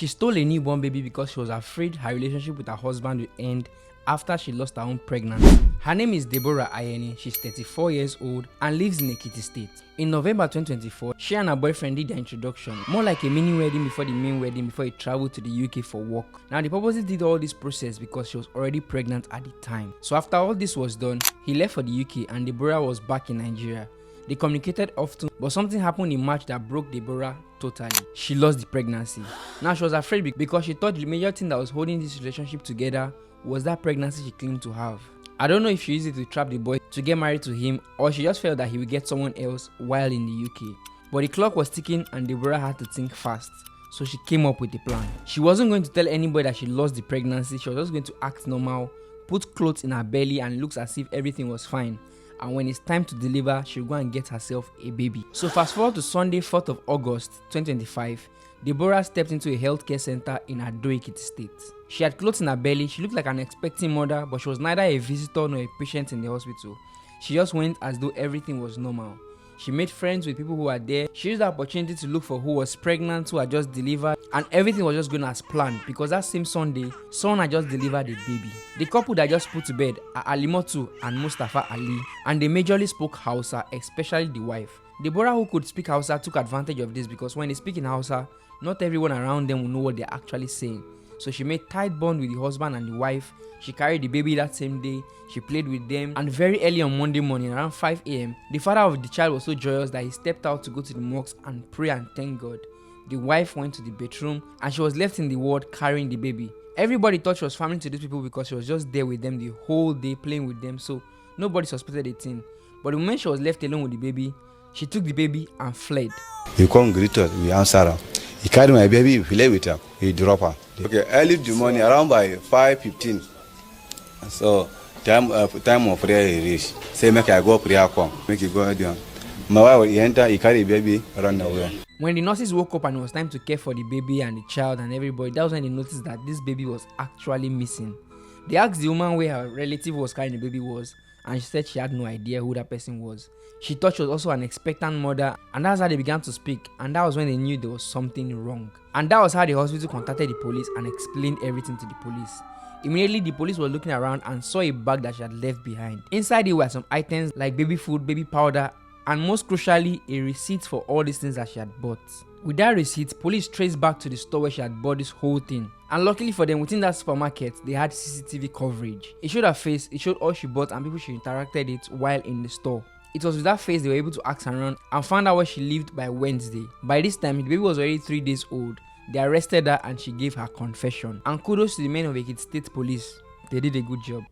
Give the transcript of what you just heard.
She stole a newborn baby because she was afraid her relationship with her husband would end after she lost her own pregnancy. Her name is Deborah Ayeni. She's 34 years old and lives in Ekiti State. In November 2024, she and her boyfriend did their introduction, more like a mini wedding before the main wedding before he traveled to the UK for work. Now, they purposely did all this process because she was already pregnant at the time. So after all this was done, he left for the UK and Deborah was back in Nigeria. They communicated often, but something happened in March that broke Deborah totally. She lost the pregnancy. Now, she was afraid because she thought the major thing that was holding this relationship together was that pregnancy she claimed to have. I don't know if she used it to trap the boy to get married to him, or she just felt that he would get someone else while in the UK. But the clock was ticking and Deborah had to think fast, so she came up with a plan. She wasn't going to tell anybody that she lost the pregnancy. She was just going to act normal, put clothes in her belly and looks as if everything was fine. And when it's time to deliver, she'll go and get herself a baby. So fast forward to Sunday, 4th of August 2025, Deborah stepped into a healthcare center in Ado Ekiti State. She had clothes in her belly. She looked like an expecting mother, but she was neither a visitor nor a patient in the hospital. She just went as though everything was normal. She made friends with people who were there. She used the opportunity to look for who was pregnant, who had just delivered, and everything was just going as planned because that same Sunday, someone had just delivered a baby. The couple that just put to bed are Alimotu and Mustafa Ali, and they majorly spoke Hausa, especially the wife. Deborah, who could speak Hausa, took advantage of this because when they speak in Hausa, not everyone around them will know what they're actually saying. So she made tight bond with the husband and the wife. She carried the baby that same day. She played with them. And very early on Monday morning, around 5 a.m., the father of the child was so joyous that he stepped out to go to the mosque and pray and thank God. The wife went to the bedroom and she was left in the ward carrying the baby. Everybody thought she was family to these people because she was just there with them the whole day playing with them. So nobody suspected a thing. But the moment she was left alone with the baby, she took the baby and fled. He come greet us, we answer her. He carried my baby, he play with her, he drop her. Okay, early in the morning, around by 5:15. So time of prayer he reach. Say make I go prayer come, make you go down. My wife he enter, he carry baby, run away. When the nurses woke up and it was time to care for the baby and the child and everybody, that was when they noticed that this baby was actually missing. They asked the woman where her relative was carrying the baby was, and she said she had no idea who that person was. She thought she was also an expectant mother, and that's how they began to speak, and that was when they knew there was something wrong. And that was how the hospital contacted the police and explained everything to the police. Immediately, the police were looking around and saw a bag that she had left behind. Inside it were some items like baby food, baby powder, and most crucially, a receipt for all these things that she had bought. With that receipt, police traced back to the store where she had bought this whole thing. And luckily for them, within that supermarket, they had CCTV coverage. It showed her face, it showed all she bought and people she interacted with while in the store. It was with that face they were able to ask around and found out where she lived by Wednesday. By this time, the baby was already 3 days old. They arrested her and she gave her confession. And kudos to the men of Ekiti State Police. They did a good job.